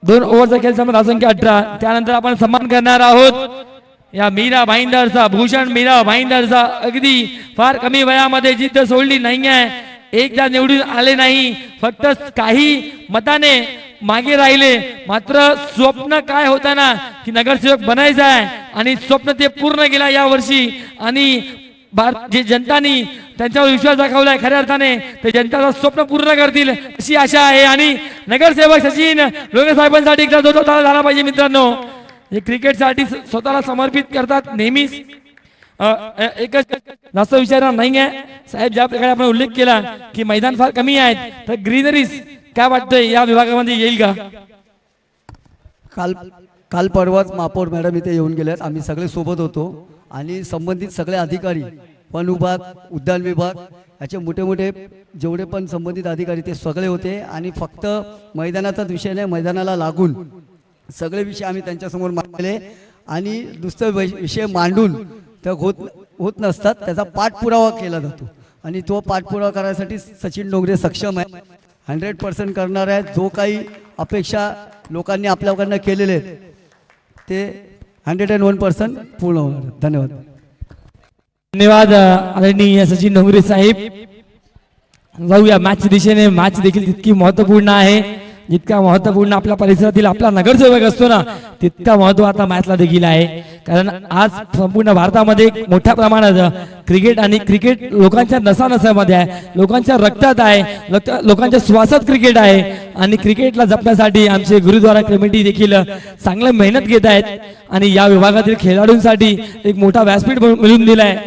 2 ओव्हरचा खेळ संपला धावसंख्या 18. त्यानंतर आपण सन्मान करणार आहोत या मीरा भाईंदरचा भूषण मीरा भाईंदरचा अगदी फार कमी वयामध्ये जिद्द सोडली नाही आहे. एकदा निवडून आले नाही फक्त काही मताने मागे राहिले मात्र स्वप्न काय होताना की नगरसेवक बनायचं आहे आणि स्वप्न ते पूर्ण केला या वर्षी आणि जे जनतानी त्यांच्यावर विश्वास दाखवलाय खऱ्या अर्थाने ते जनताचं स्वप्न पूर्ण करतील अशी आशा आहे. आणि नगरसेवक सचिन डोंगरे साहेबांसाठी एकदा जोरदार झाला पाहिजे मित्रांनो. हे क्रिकेटसाठी स्वतःला समर्पित करतात नेहमीच. एकच जास्त विचारणार नाही आहे साहेब ज्या प्रकारे आपण उल्लेख केला की मैदान फार कमी आहेत तर ग्रीनरीज काय वाटतंय या विभागामध्ये येईल का? काल परवाच महापौर मॅडम इथे येऊन गेल्यात. आम्ही सगळे सोबत होतो आणि संबंधित सगळे अधिकारी वन विभाग उद्यान विभाग याचे मोठे मोठे जेवढे पण संबंधित अधिकारी ते सगळे होते आणि फक्त मैदानाचाच विषय नाही मैदानाला लागून सगळे विषय आम्ही त्यांच्यासमोर मांडले आणि दुसरे विषय मांडून त्या होत नसतात त्याचा पाठपुरावा केला जातो आणि तो पाठपुरावा करण्यासाठी सचिन डोंगरे सक्षम आहे 100% करणार आहे. जो काही अपेक्षा लोकांनी आपल्याकडनं केलेले आहेत ते 101% पूर्ण होणार. धन्यवाद. धन्यवाद आदरणीय सचिन डोंगरे साहेब. जाऊया मॅच दिशेने. मॅच देखील तितकी महत्त्वपूर्ण आहे. जितका महत्वपूर्ण आपल्या परिसरातील आपला नगरसेवक असतो ना तितका महत्व आता मॅचला देखील आहे. कारण आज संपूर्ण भारतामध्ये मोठ्या प्रमाणात क्रिकेट आणि क्रिकेट लोकांच्या नसानसामध्ये आहे, लोकांच्या रक्तात आहे, लोकांच्या श्वासात क्रिकेट आहे. आणि क्रिकेटला जपण्यासाठी आमचे गुरुद्वारा कमिटी देखील चांगलं मेहनत घेत आहेत आणि या विभागातील खेळाडूंसाठी एक मोठा व्यासपीठ मिळवून दिलाय.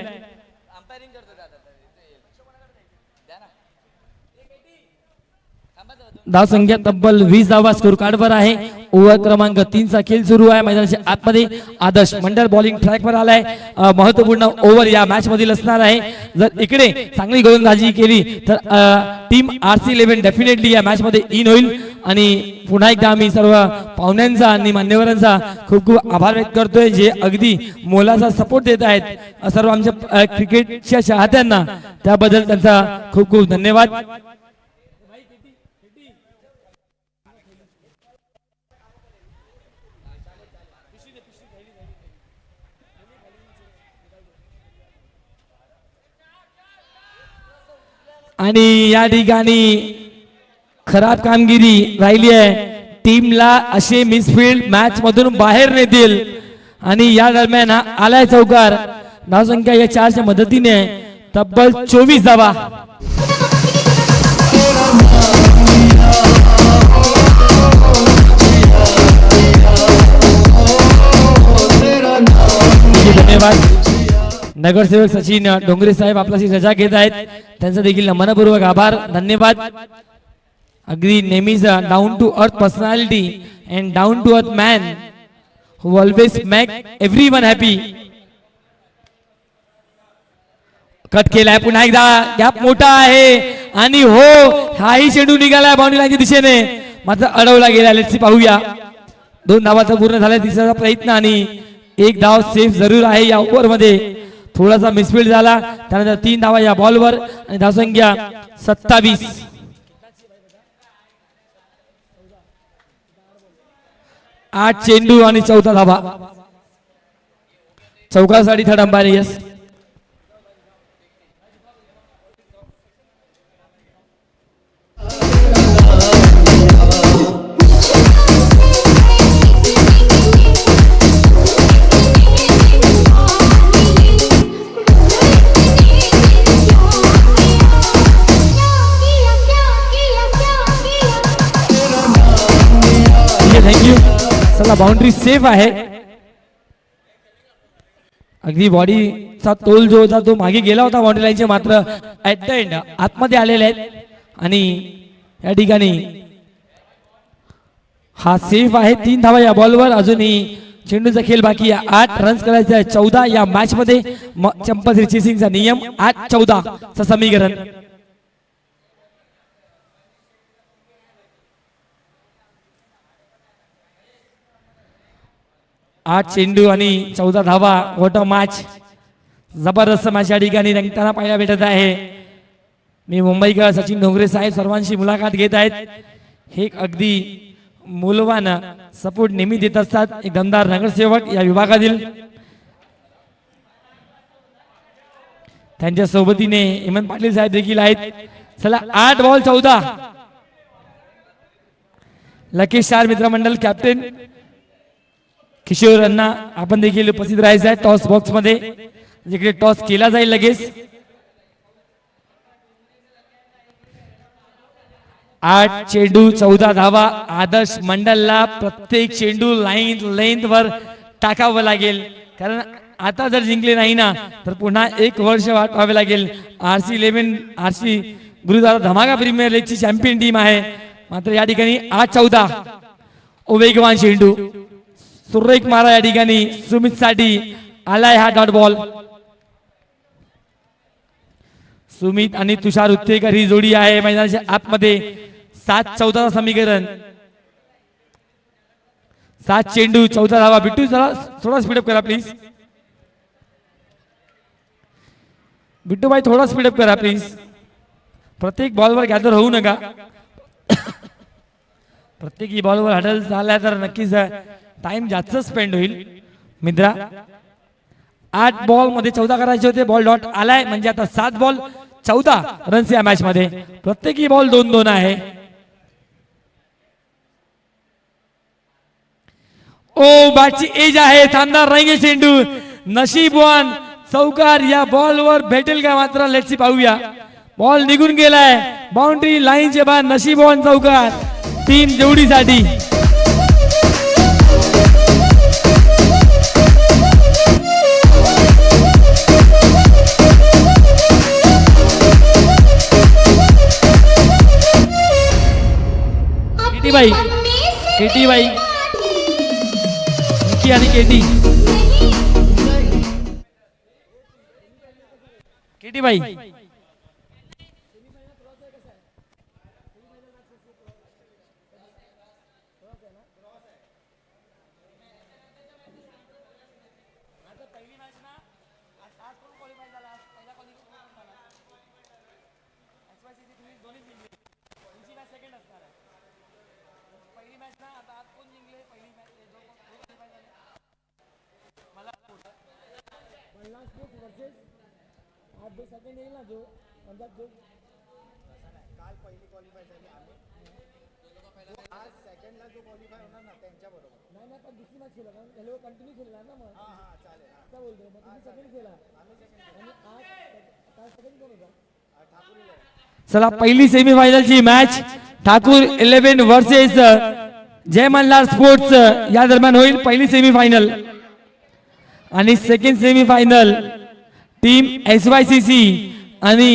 धाव संख्या तब्बल 20 धावा स्कोर कार्डवर आहे. ओव्हर क्रमांक 3 चा खेळ सुरू आहे. मैदानाच्या आतमध्ये आदर्श मंडल बॉलिंग ट्रॅकवर आलाय. महत्वपूर्ण ओव्हर या मॅच मधील असणार आहे. जर इकडे चांगली गोलंदाजी केली तर टीम RC11 डेफिनेटली या मॅच मध्ये इन होईल. आणि पुन्हा एकदा आम्ही सर्व पाहुण्यांचा आणि मान्यवरांचा खूप खूप आभार व्यक्त करतोय जे अगदी मोलाचा सपोर्ट देत आहेत सर्व आमच्या क्रिकेटच्या चाहत्यांना. त्याबद्दल त्यांचा खूप खूप धन्यवाद. आणि या ठिकाणी खराब कामगिरी राहिली आहे. टीमला असे मिसफील्ड मॅच मधून बाहेर नेतील. आणि या दरम्यान आलाय चौकार. धावसंख्या या 4च्या मदतीने तब्बल 24 धावा. धन्यवाद. नगरसेवक सचिन डोंगरे साहेब आपल्याशी रजा घेत आहेत. त्यांचा देखील मनपूर्वक आभार धन्यवाद. अगदी नेहमीच down to earth personality and down to earth man who always make everyone happy. Cut केलाय पुन्हा एकदा. गॅप मोठा आहे आणि हो हाही चेंडू निघालाय बाउंड्री लाईनच्या दिशेने मात्र अडवला गेला. लेट्स पाहूया. 2 धावा तर पूर्ण झाल्या. तिसरा प्रयत्न आणि 1 धाव सेफ जरूर आहे. या ओव्हर मध्ये थोडासा मिसफील्ड झाला. त्यानंतर 3 धावा या बॉलवर आणि धावसंख्या 27. 8 चेंडू आणि 14 धावा. चौकासाठी थर्ड अंपायर. Yes thank you. चला बाउंड्री सेफ आहे. अगदी बॉडीचा तोल जो होता तो मागे गेला होता बाउंड्री लाईनचे मात्र ऍट द एंड आतमध्ये आलेले आहेत. आणि या ठिकाणी हा सेफ आहे. 3 धावा या बॉलवर. अजूनही चेंडूचा खेळ बाकी आहे. 8 रन्स करायचे आहे. 14 या मॅच मध्ये चंपल चेसिंगचा नियम 8-14 चं समीकरण. 8 चेंडू आणि 14 धावा. What a match. जबरदस्त मॅच या ठिकाणी रंगताना पाहायला भेटत आहे. मी मुंबईकर सचिन डोंगरे साहेब सर्वांशी मुलाखत घेत आहेत. हे अगदी मूलवान सपोर्ट नेहमी देत असतात. एक दमदार नगरसेवक या विभागातील. त्यांच्या सोबतीने हेमंत पाटील साहेब देखील आहेत. चला 8 बॉल 14. लकेश स्टार मित्रमंडळ कॅप्टन किशोर अण्णा आपण देखील उपस्थित राहायचं आहे टॉस बॉक्स मध्ये जिकडे टॉस केला जाईल लगेच. 8 चेंडू 14 धावा. आदर्श मंडलला प्रत्येक चेंडू लेंथ वर टाकावं लागेल. कारण आता जर जिंकले नाही ना तर पुन्हा 1 वर्ष वाट पाहावे लागेल. RC11 RC गुरुद्वारा धमाका प्रीमियर लीगची चॅम्पियन टीम आहे. मात्र या ठिकाणी 8-14 वेगवान चेंडू. सुरेख मारा या ठिकाणी सुमित साठी आलाय हा डॉट बॉल. सुमित आणि तुषार उत्तेकर ही जोडी आहे मैदानाच्या आतमध्ये. 7-14 समीकरण. 7 चेंडू 14 धावा. बिट्टू जरा थोडा स्पीडअप करा प्लीज. बिट्टू भाई थोडा स्पीडअप करा प्लीज. प्रत्येक बॉलवर गॅदर होऊ नका. प्रत्येकी बॉलवर हडल झाला तर नक्कीच टाइम जास्त स्पेंड होईल. मित्रा 8 बॉल मध्ये 14 करायचे होते. बॉल डॉट आलाय म्हणजे आता 7 बॉल 14 रन्स या मॅच मध्ये. प्रत्येकी बॉल 2-2 आहे. ओ बॅटची एज आहे, थांबणार नाही चेंडू. नशीबवान चौकार या बॉलवर भेटेल का मात्र लेट्स सी पाहूया. बॉल निघून गेलाय बाउंड्री लाईनच्या बाहेर. नशीबवान चौकार टीम देवडीसाठी. केटी बाई, केटी बाई, निकी आणि केटी, केटी बाई. चला पहिली सेमीफायनलची मॅच ठाकूर 11 वर्सेस जय मल्हार स्पोर्ट्स या दरम्यान होईल. पहिली सेमीफायनल आणि सेकंड सेमीफायनल टीम SYCC आणि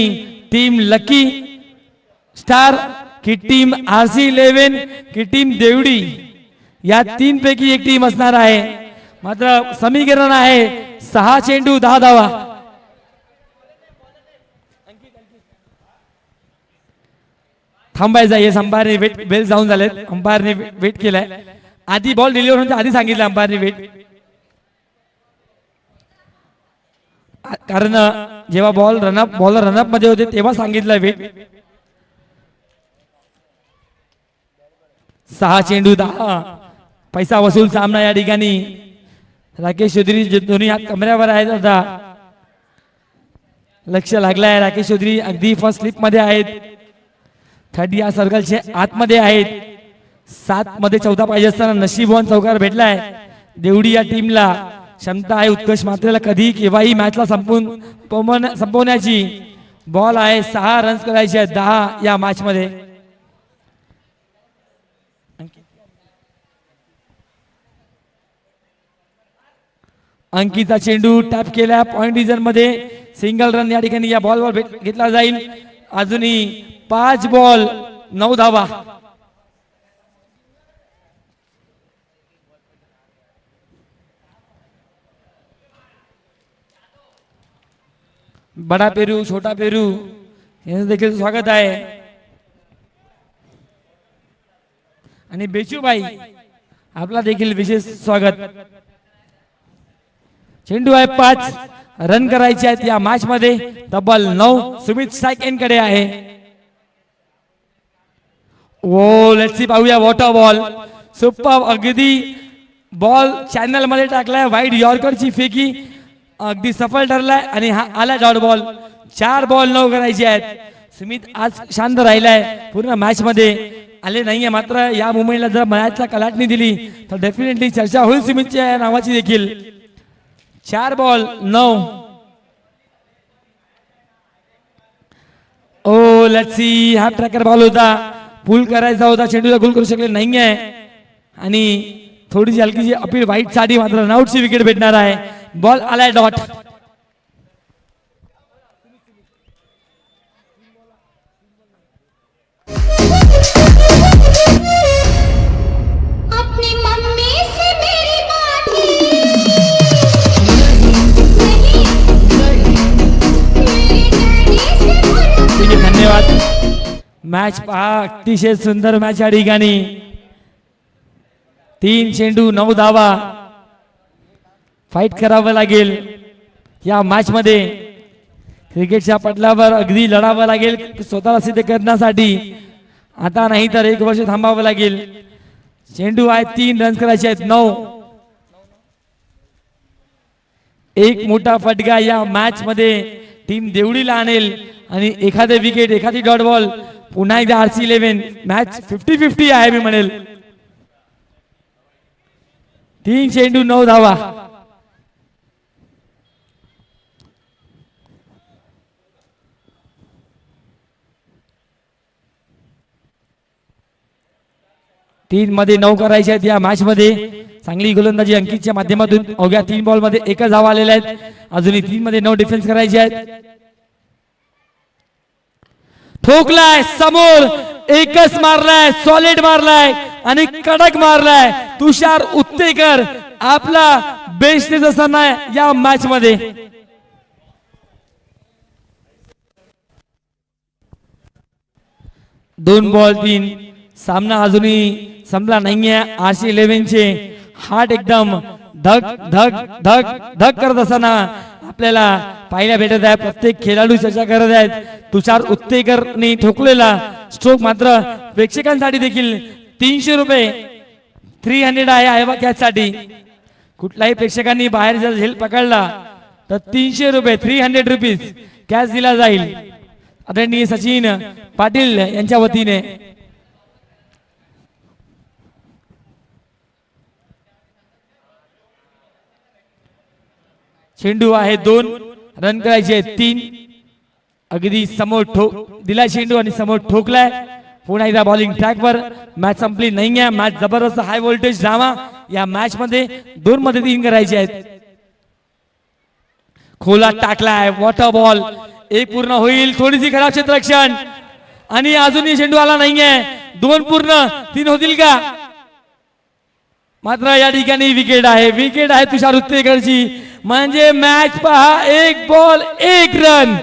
टीम लकी स्टार की टीम RC11 की टीम देवडी या तीन पैकी एक टीम असणार आहे. मात्र समीकरण आहे 6 चेंडू 10 धावा. थांबायचं आहे. अंपायरने वेट बेल जाऊन झालेत. अंपायरने वेट केलाय. आधी बॉल डिलिव्हर होण्याच्या आधी सांगितलं अंपायरने वेट. कारण जेव्हा बॉलर रनअप मध्ये होते तेव्हा सांगितलं वेट. 6 चेंडू 10 पैसा वसूल सामना या ठिकाणी. राकेश चौधरी दोन्ही हात कमऱ्यावर आहेत. आता लक्ष लागलाय. राकेश चौधरी अगदी फर्स्ट स्लिप मध्ये आहेत. 30 या सर्कलचे आतमध्ये आहेत. 7 मध्ये 14 पाहिजे असताना नशीबवान चौकार भेटलाय. देवडी या टीमला क्षमता आहे उत्कर्ष मात्रेला कधी केव्हाही मॅचला संपवण्याची. बॉल आहे 6 रन्स करायचे आहेत 10 या मॅच मध्ये. अंकिता चेंडू टॅप केला पॉइंट डिव्हिजन मध्ये. सिंगल रन या ठिकाणी या बॉलवर घेतला जाईल. अजूनही 5 बॉल 9 धावा. बडा पेरू छोटा पेरू यांचं देखील स्वागत आहे. आणि बेचूबाई आपला देखील विशेष स्वागत. चेंडू आहे 5 रन करायचे आहेत या मॅच मध्ये. तब्बल 9 सुमित स्ट्राइक एंड कडे आहे. ओ लेट्स सी पाहूया. Water ball super. अगदी बॉल चॅनल मध्ये टाकलाय. वाईड यॉर्करची फेकी अगदी सफल ठरलाय आणि हा आला डॉट बॉल. 4 बॉल 9 करायचे आहेत. सुमित आज शांत राहिलाय. पूर्ण मॅच मध्ये आले नाहीये. मात्र या मुंबईला जर मॅचला कलाटणी दिली तर डेफिनेटली चर्चा होईल सुमितच्या नावाची देखील. 4 बॉल 9. Oh let's see. हा ट्रॅकर बॉल होता. पुल करायचा होता. चेंडूला गोल करू शकले नाहीये. आणि थोडीशी हलकीची अपील वाईट साठी मात्र रनआउटची विकेट भेटणार आहे. बॉल आलाय डॉट. धन्यवाद. मॅच पहा. अतिशय सुंदर मॅच या ठिकाणी. 3 चेंडू 9 धावा. फाईट करावं लागेल या मॅच मध्ये. क्रिकेटच्या पटलावर अगदी लढावं लागेल स्वतःला सिद्ध करण्यासाठी. आता नाही तर 1 वर्ष थांबावं लागेल. चेंडू आहे 3 रन्स करायचे आहेत 9. एक मोठा फटका या मॅच मध्ये टीम देवडीला आणेल. आणि एखादे विकेट एखादी डॉट बॉल. पुन्हा एकदा RC11 मॅच 50-50 आहे मी म्हणेल. 3 चेंडू 9 धावा. तीन मध्ये 9 करायचे आहेत या मॅच मध्ये. चांगली गोलंदाजी अंकितच्या माध्यमातून. अवघ्या 3 बॉल मध्ये एकच धावा आलेल्या आहेत. अजूनही 3 मध्ये 9 डिफेन्स करायचे आहेत. ठोकलाय समोर, एकच मारलाय, सॉलिड मारलाय आणि कडक मारलाय. तुषार उत्तेकर आपला बेस्ट असताना या मॅच मध्ये. दोन बॉल 3. सामना अजूनही संपला नाहीये. RC11 चे हार्ट एकदम धक धक धक धक करत असताना आपल्याला पाहायला भेटत आहे. प्रत्येक खेळाडू चर्चा करत आहेत. तुषार उत्तेकरनी ठोकलेला स्ट्रोक मात्र प्रेक्षकांसाठी देखील 300 रुपये 300 आहे कॅच साठी. कुठल्याही प्रेक्षकांनी बाहेर जर झेल पकडला तर 300 रुपये 300 रुपीज कॅच दिला जाईल. आदरणीय सचिन पाटील यांच्या वतीने. चेंडू आहे 2, रन करायचे 3. अगदी समोर दिला चेंडू आणि समोर ठोकलाय. पुन्हा एकदा बॉलिंग ट्रॅकवर. मॅच संपली नाहीये. मॅच जबरदस्त हाय व्होल्टेज ड्रामा. या मॅच मध्ये 2 मध्ये 3 करायचे आहेत. खोला टाकलाय, वॉटर बॉल 1 पूर्ण होईल. थोडीशी खराब क्षेत्ररक्षण आणि अजूनही चेंडू आला नाहीये. 2 पूर्ण 3 होतील का? मात्र या ठिकाणी विकेट आहे. विकेट आहे तुषार उत्तेकरची. म्हणजे मॅच पहा, 1 बॉल 1 रन.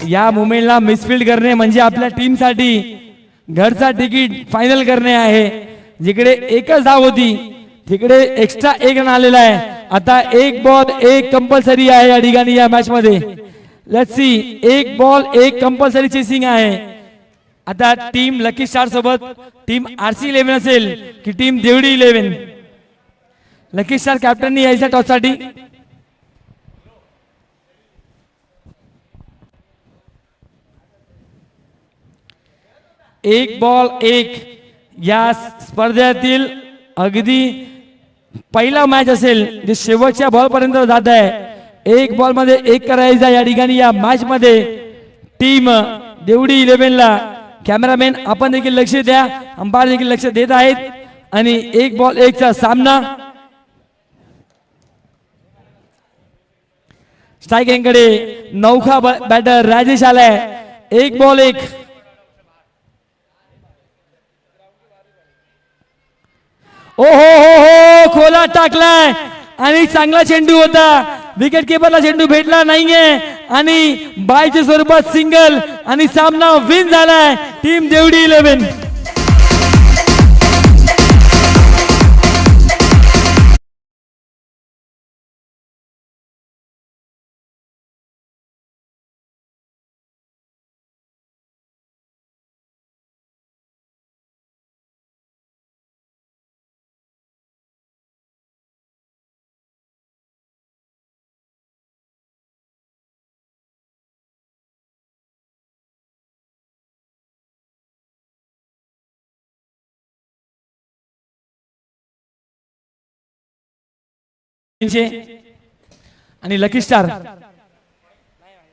या मुमेंटला मिसफिल्ड करणे म्हणजे आपल्या टीम साठी घरचा तिकीट फायनल करणे आहे. जिकडे एकच धाव होती तिकडे एक्स्ट्रा 1 रन आलेला आहे. आता 1 बॉल 1 कंपल्सरी आहे या ठिकाणी या मॅच मध्ये. Let's see, 1 ball 1 compulsory chasing आहे. आता टीम लकी स्टार सोबत टीम RC11 असेल की टीम देवडी 11. लकी स्टार कॅप्टननी यायचा टॉस साठी. 1 बॉल 1 या स्पर्धेतील अगदी पहिला मॅच असेल जे शेवटच्या बॉल पर्यंत जात आहे. 1 बॉल मध्ये 1 करायचा या ठिकाणी या मॅच मध्ये. टीम देवडी 11 ला कॅमेरामॅन आपण देखील लक्ष द्या. अंपायर देखील लक्ष देत आहेत. आणि 1 बॉल 1 चा सामना. स्ट्रायकिंग कडे नौखा बॅटर राजेश आलाय. 1 बॉल 1. ओ हो खोला टाकलाय आणि चांगला चेंडू होता. विकेट किपरला चेंडू भेटला नाहीये आणि बायच्या स्वरूपात सिंगल आणि सामना विन झालाय टीम देवडी 11. आणि लकी स्टार